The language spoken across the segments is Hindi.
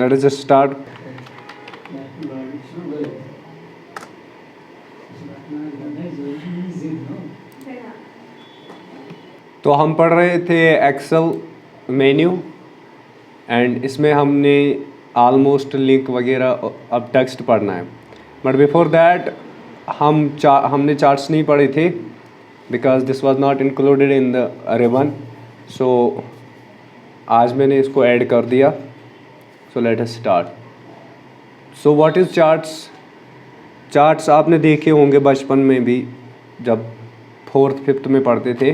Let us just start. तो हम पढ़ रहे थे एक्सेल मेन्यू एंड इसमें हमने ऑलमोस्ट लिंक वगैरह अब टेक्स्ट पढ़ना है. बट बिफोर दैट हमने चार्ट्स नहीं पढ़े थे because this was not included in the ribbon. So आज मैंने इसको ऐड कर दिया. So let us start. So what is charts? Charts आपने देखे होंगे बचपन में भी, जब 4th 5th में पढ़ते थे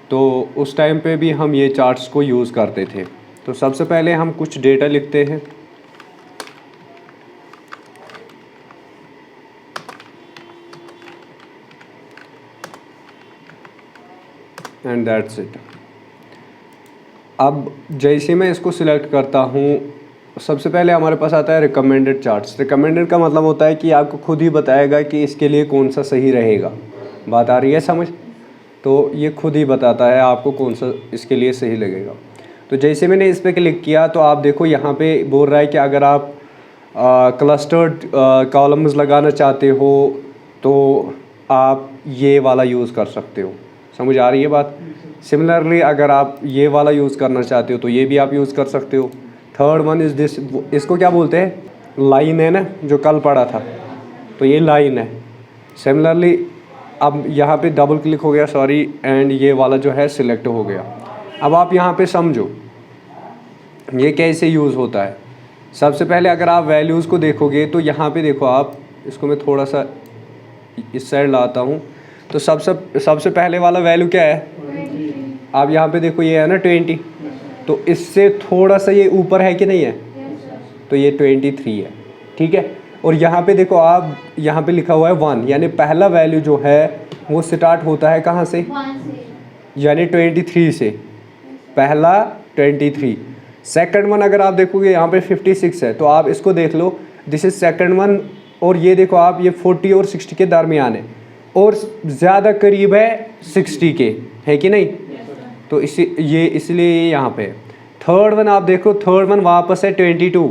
तो उस टाइम पे भी हम ये चार्ट्स को यूज़ करते थे. तो सबसे पहले हम कुछ डेटा लिखते हैं. And that's it. अब जैसे मैं इसको सिलेक्ट करता हूँ, सबसे पहले हमारे पास आता है रिकमेंडेड चार्ट्स. रिकमेंडेड का मतलब होता है कि आपको खुद ही बताएगा कि इसके लिए कौन सा सही रहेगा. बात आ रही है समझ? तो ये खुद ही बताता है आपको कौन सा इसके लिए सही लगेगा. तो जैसे मैंने इस पर क्लिक किया तो आप देखो यहाँ पे बोल रहा है कि अगर आप क्लस्टर्ड कॉलम्स लगाना चाहते हो तो आप ये वाला यूज़ कर सकते हो. समझ आ रही है बात? सिमिलरली अगर आप ये वाला यूज़ करना चाहते हो तो ये भी आप यूज़ कर सकते हो. Third one is this. इसको क्या बोलते हैं? लाइन है ना, जो कल पढ़ा था. तो ये लाइन है. सिमिलरली अब यहाँ पे डबल क्लिक हो गया, सॉरी, एंड ये वाला जो है सिलेक्ट हो गया. अब आप यहाँ पे समझो ये कैसे यूज़ होता है. सबसे पहले अगर आप वैल्यूज़ को देखोगे तो यहाँ पे देखो आप, इसको मैं थोड़ा सा इस साइड लाता हूँ. तो सबसे पहले वाला वैल्यू क्या है? आप यहाँ पे देखो ये है ना 20. तो इससे थोड़ा सा ये ऊपर है कि नहीं है? तो ये 23 है. ठीक है. और यहाँ पे देखो आप, यहाँ पे लिखा हुआ है 1, यानी पहला वैल्यू जो है वो स्टार्ट होता है कहाँ से? यानी 23 से. पहला 23. सेकंड वन अगर आप देखोगे यहाँ पे 56 है, तो आप इसको देख लो, दिस इज सेकंड वन. और ये देखो आप, ये 40 और 60 के दरमियान है और ज़्यादा करीब है 60 के, है कि नहीं? तो इसलिए ये यहाँ पे है. थर्ड वन आप देखो, थर्ड वन वापस है 22.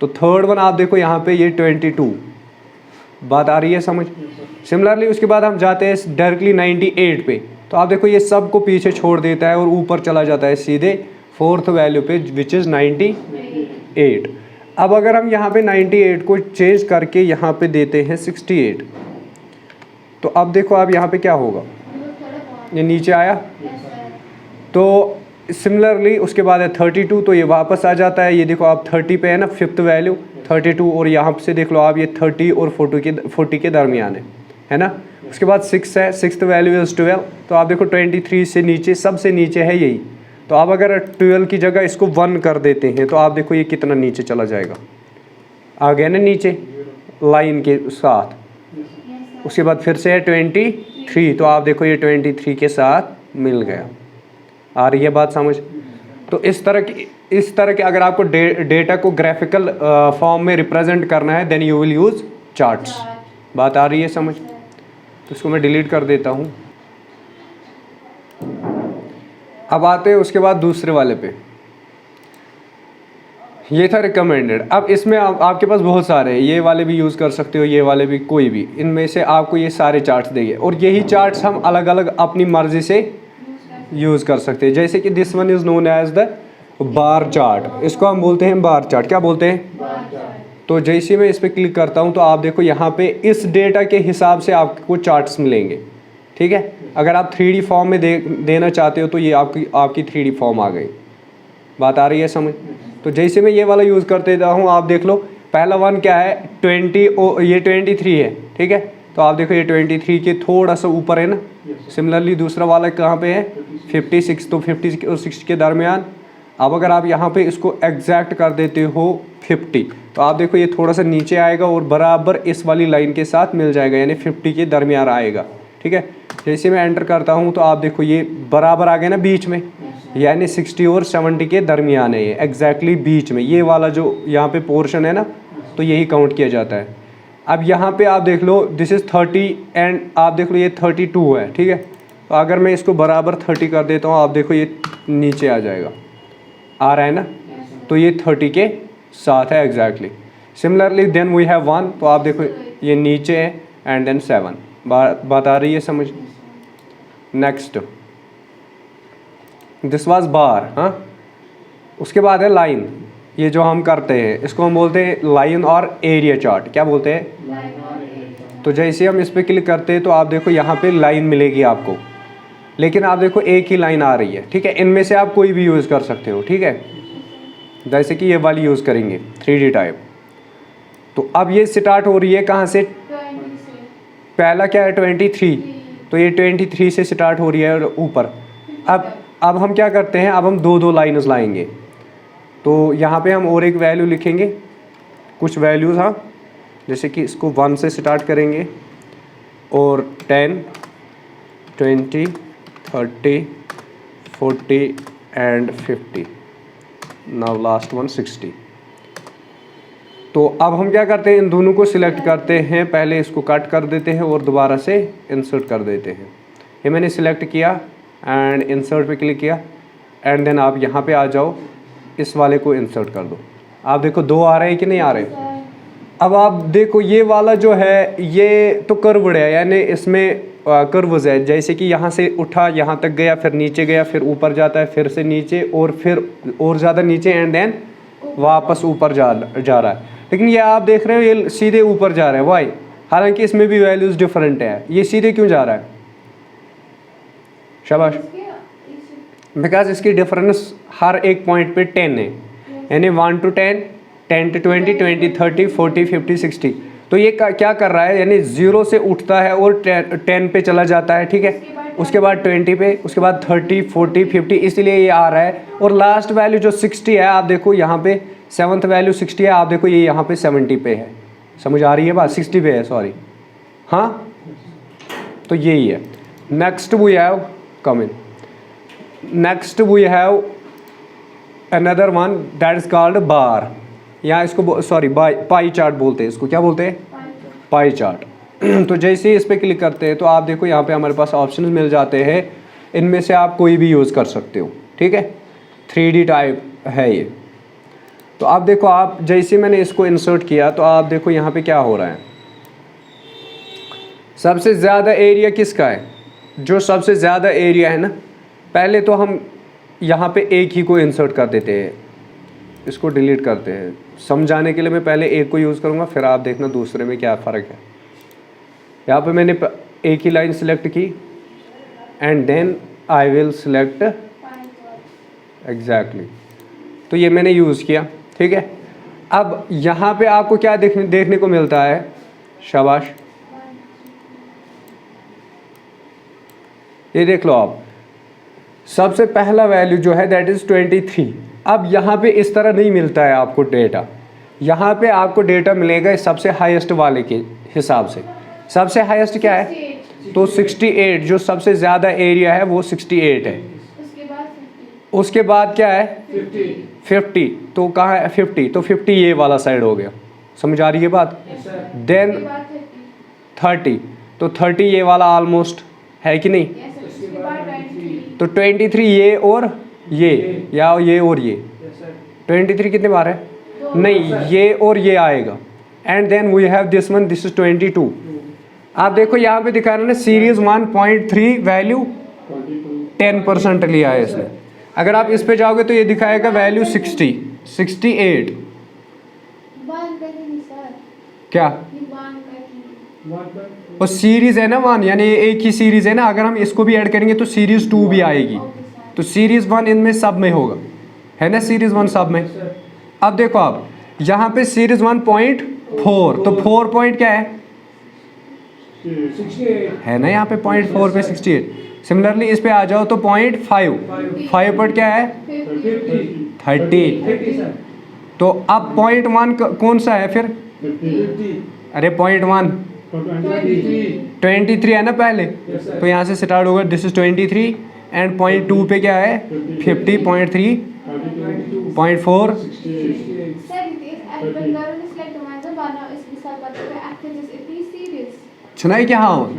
तो थर्ड वन आप देखो यहाँ पे ये 22. बात आ रही है समझ? सिमिलरली उसके बाद हम जाते हैं डायरेक्टली 98 पे. तो आप देखो ये सब को पीछे छोड़ देता है और ऊपर चला जाता है सीधे 4th वैल्यू पे, विच इज़ 98. अब अगर हम यहाँ पे 98 को चेंज करके यहाँ पे देते हैं 68, तो अब देखो आप यहाँ पे क्या होगा? ये नीचे आया. तो सिमिलरली उसके बाद है 32. तो ये वापस आ जाता है. ये देखो आप 30 पे है ना 5th वैल्यू 32. और यहाँ से देख लो आप, ये 30 और 40 के दरमियान है ना. उसके बाद 6 है, 6th वैल्यू इज़ 12. तो आप देखो 23 से नीचे, सबसे नीचे है यही. तो आप अगर 12 की जगह इसको 1 कर देते हैं तो आप देखो ये कितना नीचे चला जाएगा. आ गया ना नीचे लाइन के साथ. उसके बाद फिर से है 23. तो आप देखो ये 23 के साथ मिल गया. आ रही है बात समझ? तो इस तरह के अगर आपको डेटा को ग्राफिकल फॉर्म में रिप्रेजेंट करना है, then you will use charts. बात आ रही है समझ? तो इसको मैं डिलीट कर देता हूँ. अब आते हैं उसके बाद दूसरे वाले पे. ये था रिकमेंडेड. अब इसमें आपके पास बहुत सारे हैं. ये वाले भी यूज़ कर सकते हो, ये वाले भी, कोई भी इनमें से आपको ये सारे चार्ट्स देंगे. और यही चार्ट्स हम अलग अलग अपनी मर्जी से यूज़ कर सकते हैं. जैसे कि this one is known as the bar chart. इसको हम बोलते हैं बार चार्ट. क्या बोलते हैं? तो जैसे मैं इस पर क्लिक करता हूँ तो आप देखो यहाँ पे इस डेटा के हिसाब से आपको चार्ट्स मिलेंगे. ठीक है. अगर आप 3D फॉर्म में देना चाहते हो तो ये आपकी 3D फॉर्म आ गई. बात आ रही है समझ? तो जैसे मैं ये वाला यूज़ करते हूँ, आप देख लो पहला वन क्या है? 20. ये 23 है. ठीक है. तो आप देखो ये 23 के थोड़ा सा ऊपर है ना. सिमिलरली दूसरा वाला कहाँ पे है? 56. तो 50 और 60 के दरमियान. अब अगर आप यहाँ पे इसको एग्जैक्ट कर देते हो 50, तो आप देखो ये थोड़ा सा नीचे आएगा और बराबर इस वाली लाइन के साथ मिल जाएगा, यानी 50 के दरमियान आएगा. ठीक है. जैसे मैं एंटर करता हूँ तो आप देखो ये बराबर आ गया ना बीच में, यानी 60 और 70 के दरमियान है ये, एग्जैक्टली बीच में. ये वाला जो यहाँ पे पोर्शन है ना, तो यही काउंट किया जाता है. अब यहाँ पे आप देख लो दिस इज़ 30 एंड आप देख लो ये 32 है, ठीक है। तो अगर मैं इसको बराबर 30 कर देता हूँ, आप देखो ये नीचे आ जाएगा, आ रहा है ना, तो ये 30 के साथ है exactly. Similarly then we have 1, तो आप देखो ये नीचे है एंड देन 7। बात आ रही है समझ। नेक्स्ट दिस वाज बार, हाँ। उसके बाद है लाइन, ये जो हम करते हैं इसको हम बोलते हैं लाइन और एरिया चार्ट। क्या बोलते हैं? तो जैसे हम इस पर क्लिक करते हैं तो आप देखो यहाँ पे लाइन मिलेगी आपको, लेकिन आप देखो एक ही लाइन आ रही है, ठीक है। इनमें से आप कोई भी यूज़ कर सकते हो, ठीक है। जैसे कि ये वाली यूज़ करेंगे 3D टाइप। तो अब ये स्टार्ट हो रही है कहाँ से? पहला क्या है 23, तो ये 23 से स्टार्ट हो रही है ऊपर। अब हम क्या करते हैं, अब हम दो लाइन्स लाएंगे। तो यहाँ पे हम और एक वैल्यू लिखेंगे, कुछ वैल्यूज़, हाँ। जैसे कि इसको 1 से स्टार्ट करेंगे और 10, 20, 30, 40 एंड 50, नाउ लास्ट वन 60। तो अब हम क्या करते हैं, इन दोनों को सिलेक्ट करते हैं, पहले इसको कट कर देते हैं और दोबारा से इंसर्ट कर देते हैं। ये मैंने सिलेक्ट किया एंड इंसर्ट पे क्लिक किया एंड देन आप यहाँ पे आ जाओ, इस वाले को इंसर्ट कर दो। आप देखो 2 आ रहे हैं कि नहीं आ रहे? अब आप देखो ये वाला जो है ये तो कर्व्ड है, यानी इसमें कर्व्स है। जैसे कि यहाँ से उठा, यहाँ तक गया, फिर नीचे गया, फिर ऊपर जाता है, फिर से नीचे और फिर और ज़्यादा नीचे एंड देन वापस ऊपर जा रहा है। लेकिन ये आप देख रहे हो ये सीधे ऊपर जा रहा है, वाई? हालांकि इसमें भी वैल्यूज़ डिफरेंट है, ये सीधे क्यों जा रहा है? शाबाश। बिकॉज इसकी डिफरेंस हर एक पॉइंट पे 10 है, यानी 1 to 10, 10 to 20, 20, 30, 40, 50, 60। तो ये क्या कर रहा है, यानी 0 से उठता है और 10 पे चला जाता है, ठीक है। उसके बाद 20 पे, उसके बाद 30, 40, 50, इसलिए ये आ रहा है। और लास्ट वैल्यू जो 60 है, आप देखो यहाँ पे 7th वैल्यू 60 है, आप देखो ये यहाँ पे 70 पे है। समझ आ रही है बात? 60 पे है, सॉरी, हाँ। तो यही है। Next we have coming, next we have another one that is called bar, या इसको सॉरी पाई चार्ट बोलते हैं इसको। क्या बोलते हैं? Pie chart. तो जैसे ही इस पर क्लिक करते हैं तो आप देखो यहाँ पे हमारे पास ऑप्शंस मिल जाते हैं, इनमें से आप कोई भी यूज़ कर सकते हो, ठीक है। 3D टाइप है ये। तो आप देखो, आप जैसे मैंने इसको इंसर्ट किया तो आप देखो यहाँ पे क्या हो रहा है। सबसे ज़्यादा एरिया किसका है? जो सबसे ज़्यादा एरिया है ना, पहले तो हम यहाँ पे एक ही को इंसर्ट कर देते हैं, इसको डिलीट करते हैं। समझाने के लिए मैं पहले एक को यूज़ करूँगा, फिर आप देखना दूसरे में क्या फ़र्क है। यहाँ पे मैंने एक ही लाइन सिलेक्ट की and then I will select exactly. तो ये मैंने यूज़ किया, ठीक है। अब यहाँ पे आपको क्या देखने को मिलता है? शाबाश, ये देख लो आप, सबसे पहला वैल्यू जो है दैट इज़ 23। अब यहाँ पे इस तरह नहीं मिलता है आपको डेटा, यहाँ पे आपको डेटा मिलेगा सबसे हाईएस्ट वाले के हिसाब से। सबसे हाईएस्ट क्या है? तो 68, जो सबसे ज़्यादा एरिया है वो 68 है। उसके बाद क्या है? 50। तो कहाँ है 50? तो 50 ये वाला साइड हो गया। समझ आ रही है बात? देन 30, तो 30 ये वाला ऑलमोस्ट है कि नहीं? तो 23 ये और ये, या ये और ये। 23 कितने बार है? नहीं, ये और ये आएगा। And then we have this one, this is 22। आप देखो यहाँ पे दिखा रहा है ना, सीरीज 1.3 वैल्यू 10% लिया है इसने। अगर आप इस पे जाओगे तो ये दिखाएगा वैल्यू 60, 68। क्या? और सीरीज है ना 1, यानी एक ही सीरीज है ना। अगर हम इसको भी ऐड करेंगे तो सीरीज 2 भी आएगी। तो सीरीज 1 इनमें सब में होगा, है ना, सीरीज 1 सब में। अब देखो आप यहाँ पे सीरीज 1.4, तो 4 पॉइंट क्या है? 68 है ना यहाँ पे 0.4 पे 68। सिमिलरली इस पे आ जाओ तो 0.5, 5 पर क्या है? 30। तो अब 0.1 कौन सा है फिर? 50 अरे 0.1 23 है ना पहले, तो यहाँ से स्टार्ट होगा, दिस इज 23 एंड 0.2 पे क्या है? 50, 0.3, 0.4। सुनाई क्या? हाँ,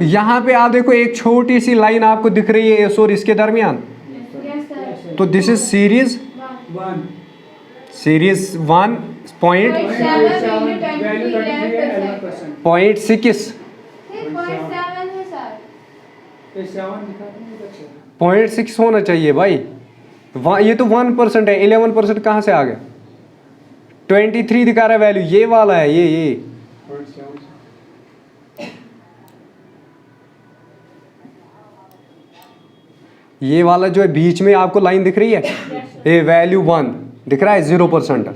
यहाँ पे आप देखो एक छोटी सी लाइन आपको दिख रही है इस और इसके दरमियान, तो दिस इज सीरीज 1.6 0.6 होना चाहिए भाई। ये तो 1% है, 11% कहाँ से आ गया? 23 दिखा रहा है वैल्यू, ये वाला है, ये ये वाला जो है बीच में आपको लाइन दिख रही है, ये वैल्यू 1 दिख रहा है, 0%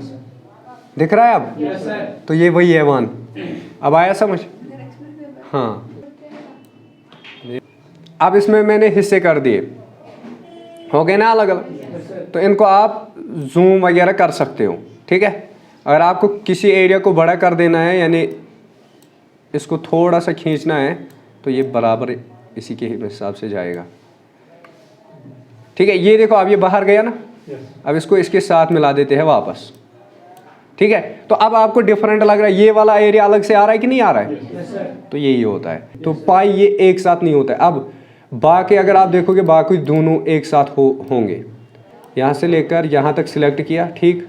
दिख रहा है अब। तो ये वही है 1। अब आया समझ? हाँ, अब इसमें मैंने हिस्से कर दिए, हो गए ना अलग अलग, तो इनको आप जूम वगैरह कर सकते हो, ठीक है। अगर आपको किसी एरिया को बड़ा कर देना है, यानी इसको थोड़ा सा खींचना है, तो ये बराबर इसी के हिसाब से जाएगा, ठीक है। ये देखो अब ये बाहर गया ना, अब इसको इसके साथ मिला देते हैं वापस, ठीक है। तो अब आपको डिफरेंट लग रहा है, ये वाला एरिया अलग से आ रहा है कि नहीं आ रहा है? तो यही होता है। तो पाई ये एक साथ नहीं होता है। अब बाकी अगर आप देखोगे बाकी दोनों एक साथ होंगे। यहाँ से लेकर यहाँ तक सिलेक्ट किया, ठीक।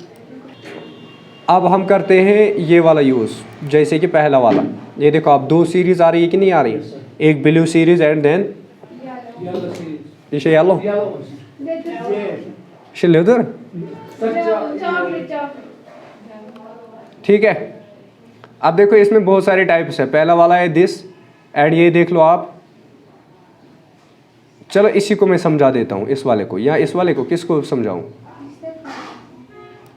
अब हम करते हैं ये वाला यूज़, जैसे कि पहला वाला, ये देखो आप 2 सीरीज आ रही है कि नहीं आ रही है? एक ब्लू सीरीज एंड देन ये येलो लेदर, ठीक है। अब देखो इसमें बहुत सारे टाइप्स है। पहला वाला है दिस, एंड ये देख लो आप। चलो इसी को मैं समझा देता हूँ, इस वाले को या इस वाले को, किसको समझाऊँ?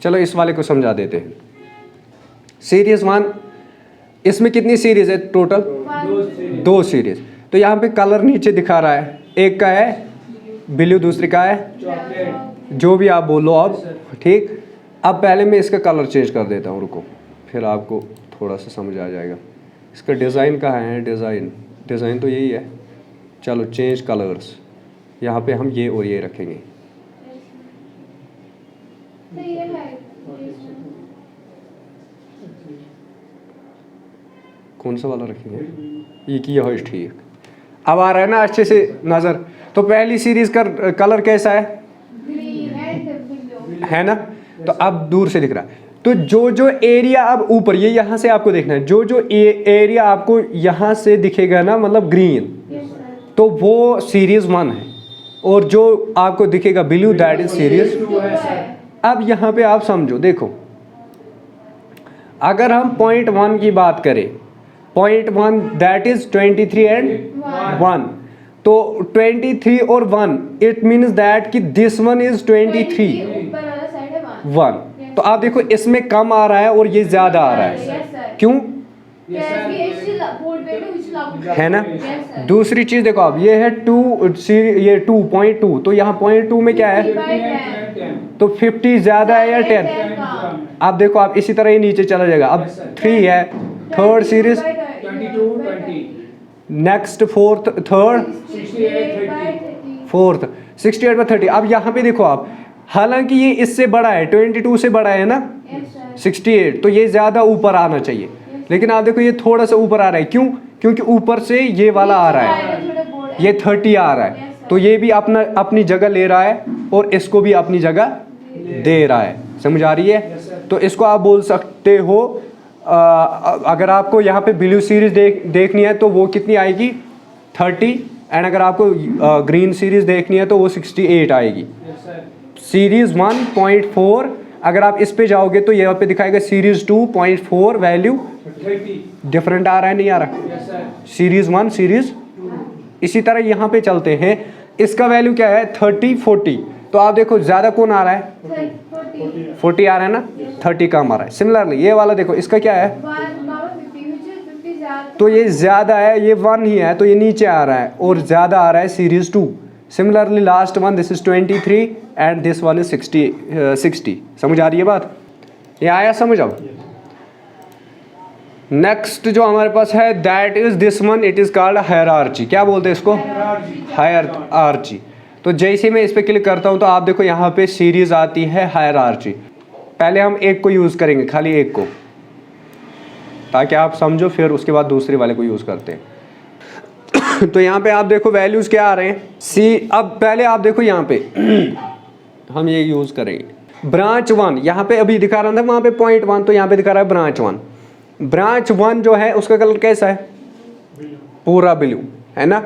चलो इस वाले को समझा देते हैं। सीरीज 1, इसमें कितनी सीरीज है टोटल? 2 सीरीज। तो यहाँ पे कलर नीचे दिखा रहा है, एक का है ब्लू, दूसरे का है जो भी आप बोलो अब, ठीक। अब पहले मैं इसका कलर चेंज कर देता हूँ, रुको, फिर आपको थोड़ा सा समझ आ जाएगा। इसका डिज़ाइन कहाँ है? डिज़ाइन तो यही है। चलो चेंज कलर्स, यहाँ पे हम ये और ये रखेंगे। कौन सा वाला रखेंगे? ये किया हो, ठीक। अब आ रहा है ना अच्छे से नज़र। तो पहली सीरीज का कलर कैसा है ना? तो अब दूर से दिख रहा है। तो जो एरिया अब ऊपर, ये यहाँ से आपको देखना है, जो एरिया आपको यहाँ से दिखेगा ना, मतलब ग्रीन, तो वो सीरीज 1 है, और जो आपको दिखेगा ब्लू, दैट इज सीरीज 2। अब यहाँ पे आप समझो, देखो अगर हम 0.1 की बात करें, 0.1 दैट इज 23 एंड 1, तो 23 और 1 इट मीन्स दैट कि दिस वन इज 23 1। तो आप देखो इसमें कम आ रहा है और ये ज्यादा आ रहा है, क्यों? है ना। दूसरी चीज देखो, अब ये है 2, ये 2.2, तो यहाँ 0.2 में क्या है? तो 50 ज्यादा है या 10? आप देखो आप इसी तरह ही नीचे चला जाएगा। अब 3 है, third series, next fourth, third, fourth, 68/30। अब यहाँ पे देखो आप, हालांकि ये इससे बड़ा है, 22 से बड़ा है ना, 68, तो ये ज़्यादा ऊपर आना चाहिए, लेकिन आप देखो ये थोड़ा सा ऊपर आ रहा है, क्यों? क्योंकि ऊपर से ये वाला आ रहा है, ये 30 आ रहा है, तो ये भी अपनी जगह ले रहा है और इसको भी अपनी जगह दे रहा है। समझ आ रही है? तो इसको आप बोल सकते हो, अगर आपको यहाँ पे ब्लू सीरीज देखनी है तो वो कितनी आएगी? 30, एंड अगर आपको ग्रीन सीरीज देखनी है तो वो 68 आएगी। सीरीज 1.4, अगर आप इस पे जाओगे तो यहाँ पे दिखाएगा सीरीज 2.4, वैल्यू डिफरेंट आ रहा है, नहीं आ रहा? सीरीज 1, सीरीज, इसी तरह यहाँ पे चलते हैं। इसका वैल्यू क्या है? 30, 40। तो आप देखो ज्यादा कौन आ रहा है? 40 आ रहा है ना, 30 कम आ रहा है। सिमिलरली ये वाला देखो, इसका क्या है? तो ये ज्यादा है, ये 1 ही है, तो ये नीचे आ रहा है, और ज्यादा आ रहा है series 2। Similarly last one, this is 23 and this one is 60। समझ आ रही है बात? ये आया समझ? अब नेक्स्ट जो हमारे पास है that is this one, it is called hierarchy. क्या बोलते हैं इसको? हायरार्ची। तो जैसे मैं इस पर क्लिक करता हूँ तो आप देखो यहाँ पे सीरीज आती है हायरार्ची। पहले हम एक को यूज करेंगे, खाली एक को। ताकि आप समझो, फिर उसके बाद दूसरे वाले को यूज़ करते हैं। तो यहाँ पे आप देखो वैल्यूज़ क्या आ रहे हैं सी। अब पहले आप देखो यहाँ पे हम ये यूज़ करेंगे ब्रांच 1, यहाँ पे अभी दिखा रहा था वहाँ पे पॉइंट 1, तो यहाँ पे दिखा रहा है ब्रांच 1। ब्रांच 1 जो है उसका कलर कैसा है? पूरा ब्लू है ना।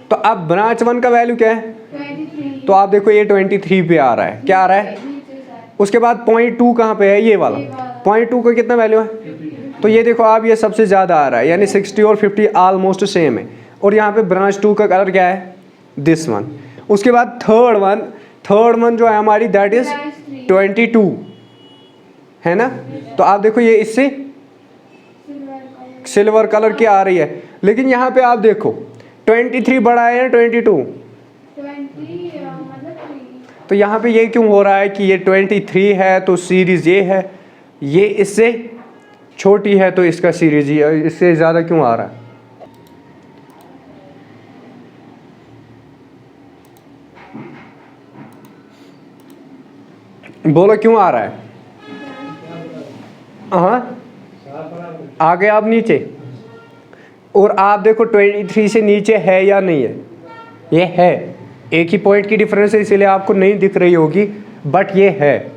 तो अब ब्रांच 1 का वैल्यू क्या है? 23। तो आप देखो ये 23 पे आ रहा है। क्या आ रहा है? उसके बाद पॉइंट 2 कहाँ पे है? ये वाला पॉइंट 2 का कितना वैल्यू है? तो ये देखो आप, ये सबसे ज़्यादा आ रहा है, यानी 60 और 50 ऑलमोस्ट सेम है। और यहाँ पे ब्रांच 2 का कलर क्या है? This one. उसके बाद थर्ड वन जो है हमारी, दैट इज 22 है ना। तो आप देखो ये इससे सिल्वर कलर की आ रही है, लेकिन यहाँ पे आप देखो 23 बड़ा है या 22? 20 मतलब 3। तो यहाँ पे ये क्यों हो रहा है कि ये 23 है तो सीरीज़ ये है, ये इससे छोटी है तो इसका सीरीज़ इससे ज़्यादा क्यों आ रहा है? बोलो क्यों आ रहा है? हाँ, आगे आप नीचे, और आप देखो 23 से नीचे है या नहीं है? ये है, एक ही पॉइंट की डिफरेंस है, इसीलिए आपको नहीं दिख रही होगी, बट ये है।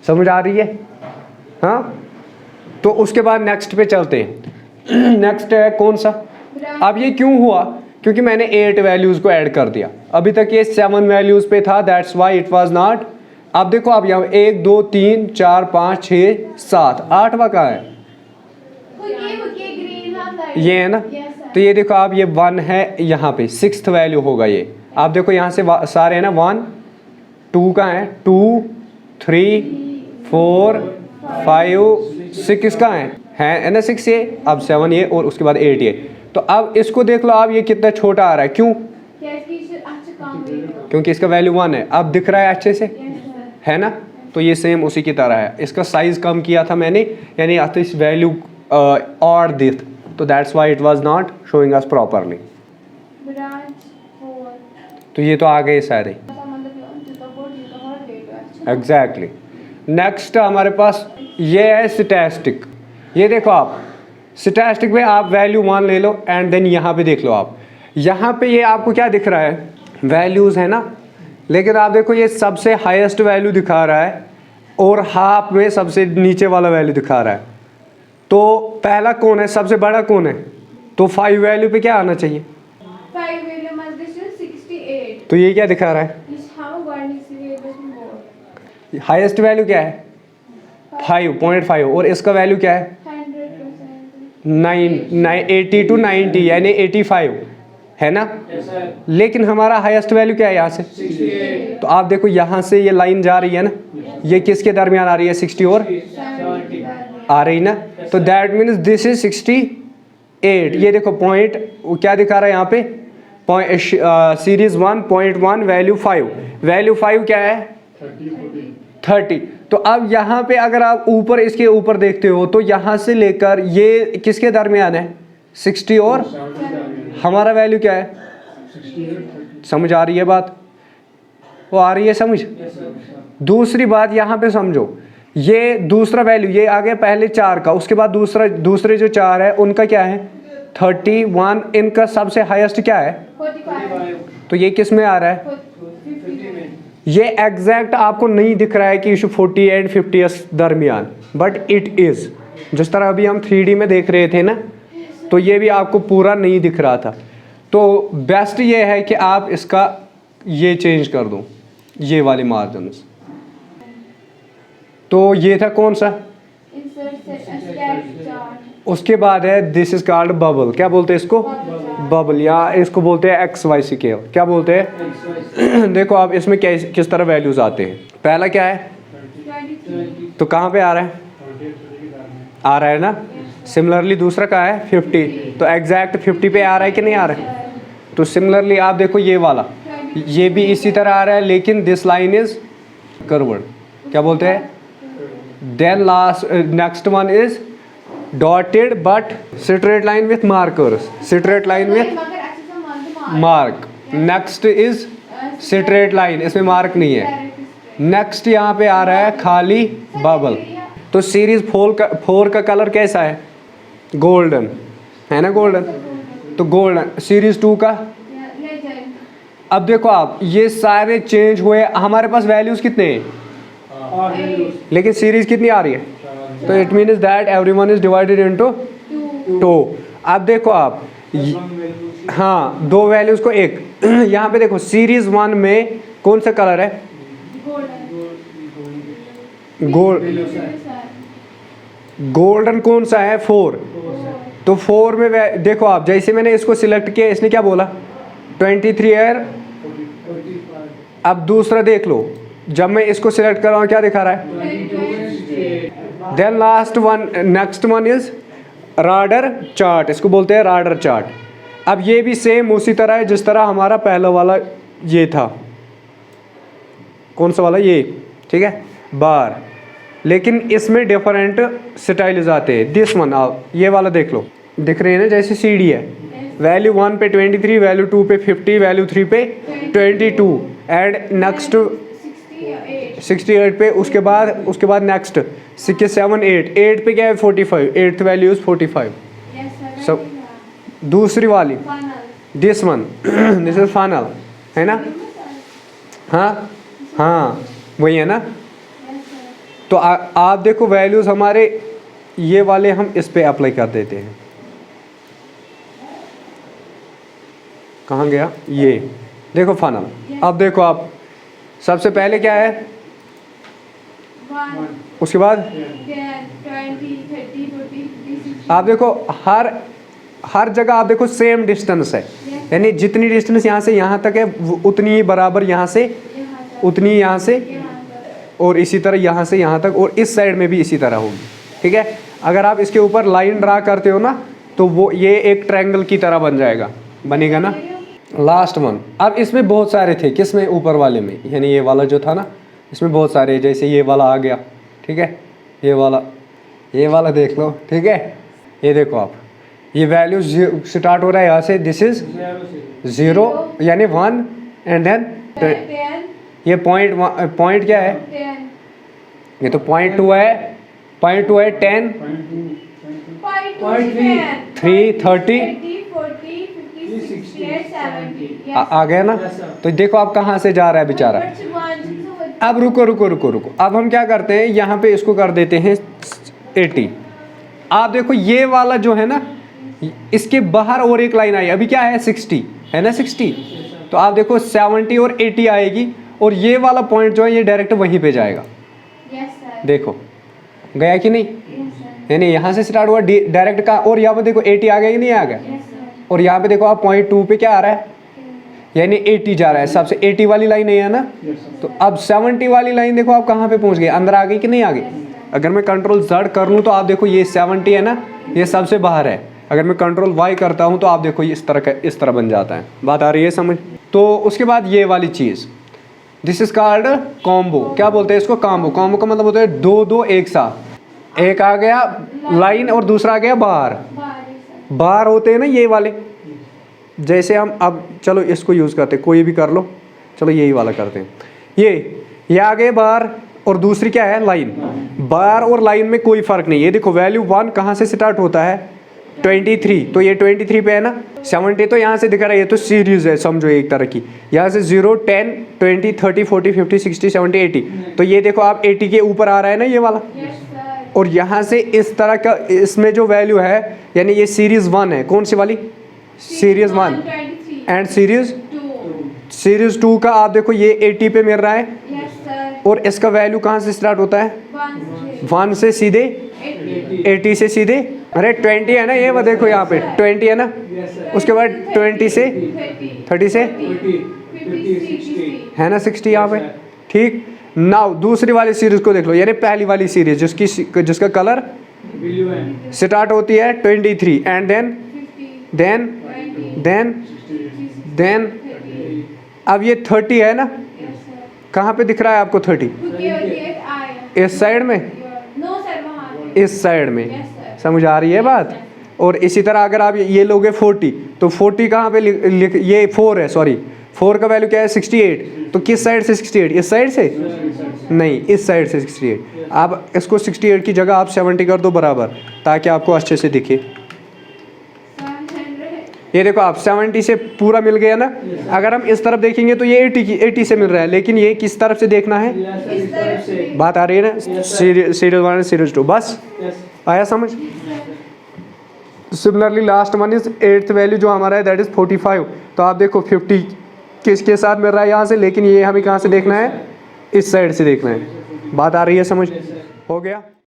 समझ आ रही है? हाँ। तो उसके बाद नेक्स्ट पे चलते हैं। नेक्स्ट है कौन सा? अब ये क्यों हुआ? क्योंकि मैंने 8 वैल्यूज़ को ऐड कर दिया। अभी तक ये 7 वैल्यूज़ पे था, that's why it was not. अब देखो आप यहाँ 1 2 3 4 5 6 7, 8वां कहाँ है? ये है ना। तो ये देखो आप, ये 1 है यहाँ पे, 6th वैल्यू होगा ये। आप देखो यहाँ से सारे है ना 1 2 कहाँ है? 2 3 4 5 6 कहाँ है ना 6 ये, अब 7 ये, और उसके बाद 8 ये। तो अब इसको देख लो आप, ये कितना छोटा आ रहा है, क्यों? क्योंकि इसका वैल्यू 1 है। अब दिख रहा है अच्छे से, है ना। तो ये सेम उसी की तरह है, इसका साइज कम किया था मैंने, यानी इस वैल्यू और दिख, तो that's why it was not showing us properly. तो ये तो आ गए सारे। एग्जैक्टली। नेक्स्ट हमारे पास ये है स्टैटिस्टिक। ये देखो आप, स्टैटिस्टिक में आप वैल्यू 1 ले लो एंड देन यहाँ पे देख लो आप, यहाँ पे ये आपको क्या दिख रहा है? वैल्यूज़ है ना। लेकिन आप देखो ये सबसे हाईएस्ट वैल्यू दिखा रहा है और हाफ में सबसे नीचे वाला वैल्यू दिखा रहा है। तो पहला कौन है? सबसे बड़ा कौन है? तो 5 वैल्यू पे क्या आना चाहिए? 5 वैल्यू must be 68। तो ये क्या दिखा रहा है? हाईएस्ट वैल्यू क्या है? 5.5, और इसका वैल्यू क्या है? 80 to 90, यानी 85 है ना। लेकिन हमारा हाईएस्ट वैल्यू क्या है यहाँ से? 68। तो आप देखो यहाँ से ये लाइन जा रही है ना, ये किसके दरमियान आ रही है? 60 और 70 आ रही ना। तो दैट मीन्स दिस इज 68। ये देखो पॉइंट क्या दिखा रहा है यहाँ पे? सीरीज 1.1 वैल्यू 5, वैल्यू 5 क्या है? 30। तो अब यहाँ पे अगर आप ऊपर, इसके ऊपर देखते हो तो यहाँ से लेकर ये किसके दरमियान है? 60 और हमारा वैल्यू क्या है? 68। समझ आ रही है बात? वो आ रही है समझ? दूसरी बात यहाँ पे समझो, ये दूसरा वैल्यू ये आ गया पहले 4 का, उसके बाद दूसरे जो 4 है उनका क्या है? 31। इनका सबसे हाईएस्ट क्या है? 45। तो ये किस में आ रहा है? 50 में। ये एग्जैक्ट आपको नहीं दिख रहा है कि इशू 40 एंड 50 दरमियान, बट इट इज़। जिस तरह अभी हम 3D में देख रहे थे ना, तो ये भी आपको पूरा नहीं दिख रहा था। तो बेस्ट ये है कि आप इसका ये चेंज कर दो, ये वाले मार्जिन्स। तो ये था कौन सा? उसके बाद है दिस इज कॉल्ड बबल। क्या बोलते हैं इसको? बबल, या इसको बोलते हैं XY स्केल। क्या बोलते हैं? देखो आप इसमें किस तरह वैल्यूज आते हैं। पहला क्या है? 23। तो कहाँ पे आ रहा है? आ रहा है ना। सिमिलरली दूसरा कहाँ है? 50। तो एग्जैक्ट 50 पे आ रहा है कि नहीं आ रहा है? तो सिमिलरली आप देखो ये वाला, ये भी इसी तरह आ रहा है, लेकिन दिस लाइन इज कर्व्ड। क्या बोलते हैं? Then last next one is dotted but straight line with markers, straight line with mark. Next is straight line, इसमें मार्क नहीं है। नेक्स्ट यहाँ पे आ रहा है खाली बबल। तो सीरीज 4 का कलर कैसा है? गोल्डन है ना, गोल्डन, तो गोल्डन सीरीज 2 का। लेजेंड। अब देखो आप ये सारे चेंज हुए, हमारे पास वैल्यूज कितने हैं लेकिन सीरीज कितनी आ रही है, तो it means that everyone is divided into 2। अब देखो आप हाँ, दो वैल्यूज को एक यहाँ पे देखो सीरीज 1 में कौन सा कलर है, गोल्डन कौन सा है 4, तो 4 में देखो आप जैसे मैंने इसको सिलेक्ट किया इसने क्या बोला 23 है। अब दूसरा देख लो, जब मैं इसको सिलेक्ट कर रहा हूँ क्या दिखा रहा है, then last one, next one is radar chart, इसको बोलते हैं राडर चार्ट। अब ये भी सेम उसी तरह है जिस तरह हमारा पहला वाला ये था, कौन सा वाला ये, ठीक है बार, लेकिन इसमें डिफरेंट स्टाइल्स आते हैं। दिस वन आप ये वाला देख लो, दिख रहे हैं ना, जैसे सीडी है, वैल्यू 1 पे 23, वैल्यू 2 पे 50, वैल्यू 3 पे 22 एंड नेक्स्ट 68 पे, उसके बाद नेक्स्ट 6 7 8 पे क्या है 45, 8th वैल्यू इज 45। सब दूसरी वाली this one this is final है ना, हाँ हाँ वही है ना। तो आप देखो वैल्यूज हमारे ये वाले हम इस पे अप्लाई कर देते हैं, कहाँ गया ये, देखो फाइनल। अब देखो आप सबसे पहले क्या है, उसके बाद 20, 30, 40, आप देखो हर जगह आप देखो सेम डिस्टेंस है, यानी जितनी डिस्टेंस यहाँ से यहाँ तक है उतनी ही बराबर यहाँ से, उतनी ही यहाँ से, और इसी तरह यहाँ से यहाँ तक, और इस साइड में भी इसी तरह होगी, ठीक है। अगर आप इसके ऊपर लाइन ड्रा करते हो ना तो वो ये एक ट्रायंगल की तरह बन जाएगा, बनेगा ना। लास्ट वन, अब इसमें बहुत सारे थे, किस में, ऊपर वाले में, यानी ये वाला जो था ना इसमें बहुत सारे, जैसे ये वाला आ गया, ठीक है, ये वाला देख लो, ठीक है। ये देखो आप ये वैल्यू स्टार्ट हो रहा है यहाँ से, दिस इज 0 यानी 1 एंड देन 10, ये पॉइंट क्या है, 10, ये तो पॉइंट 2 है, 10 3 30 आ गया ना। तो देखो आप कहाँ से जा रहा है बेचारा। अब रुको, अब हम क्या करते हैं, यहाँ पे इसको कर देते हैं 80। आप देखो ये वाला जो है ना, इसके बाहर और एक लाइन आई, अभी क्या है 60 है ना, 60, तो आप देखो 70 और 80 आएगी, और ये वाला पॉइंट जो है ये डायरेक्ट वहीं पे जाएगा। देखो गया कि नहीं, यानी यहाँ से स्टार्ट हुआ डायरेक्ट का, और यहाँ पे देखो 80 आ गया कि नहीं आ गया, और यहाँ पे देखो आप पॉइंट 2 पे क्या आ रहा है, यानी 80 जा रहा है, सबसे 80 वाली लाइन है ना। तो अब 70 वाली लाइन देखो आप कहाँ पे पहुँच गए, अंदर आ गई कि नहीं आ गई। अगर मैं कंट्रोल Z कर लूँ तो आप देखो ये 70 है ना, ये सबसे बाहर है। अगर मैं कंट्रोल Y करता हूँ तो आप देखो ये इस तरह बन जाता है। बात आ रही है समझ। तो उसके बाद ये वाली चीज़, दिस इज कॉल्ड कॉम्बो। क्या बोलते हैं इसको, कॉम्बो। कॉम्बो का मतलब होता है दो एक साथ, एक आ गया लाइन और दूसरा आ गया बार होते हैं ना ये वाले। जैसे हम अब चलो इसको यूज़ करते हैं, कोई भी कर लो, चलो यही वाला करते हैं। ये आ गए बार और दूसरी क्या है लाइन। बार और लाइन में कोई फ़र्क नहीं है। देखो वैल्यू 1 कहाँ से स्टार्ट होता है, 23, तो ये 23 पे है ना। 70 तो यहाँ से दिखा रहा है, ये तो सीरीज़ है समझो एक तरह की। यहाँ से 0 10 20 30 40 50 60 70 80, तो ये देखो आप 80 के ऊपर आ रहा है ना ये वाला। और यहाँ से इस तरह का इसमें जो वैल्यू है, यानी ये सीरीज़ 1 है। कौन सी वाली, सीरीज़ 1 एंड सीरीज़ 2 का आप देखो ये 80 पे मिल रहा है। और इसका वैल्यू कहाँ से स्टार्ट होता है, 1 से सीधे 80 से सीधे, अरे 20 है ना ये, वो देखो यहाँ पे 20 है ना। उसके बाद 20 से 30 से है ना 60 यहाँ पे, ठीक। नाउ दूसरी वाली सीरीज़ को देख लो, यानी पहली वाली सीरीज़ जिसका कलर स्टार्ट होती है 23 एंड देन अब ये 30 है ना। कहाँ पे दिख रहा है आपको 30, इस साइड में, इस साइड में। समझ आ रही है बात। और इसी तरह अगर आप ये लोगे 40, तो 40 कहाँ पे ये 4 है, सॉरी 4 का वैल्यू क्या है 68, तो किस साइड से 68, इस साइड से नहीं, इस साइड से 68। आप इसको 68 की जगह आप 70 कर दो बराबर, ताकि आपको अच्छे से दिखे। ये देखो आप 70 से पूरा मिल गया ना। अगर हम इस तरफ देखेंगे तो ये 80 से मिल रहा है, लेकिन ये किस तरफ से देखना है, इस तरफ से। बात आ रही है ना, सीरीज 1 सीरीज 2, बस आया समझ। Similarly last one is 8th value जो हमारा है दैट इज 45। तो आप देखो 50 किसके साथ मिल रहा है यहाँ से, लेकिन ये हमें कहाँ से देखना है, इस साइड से देखना है। बात आ रही है समझ, हो गया।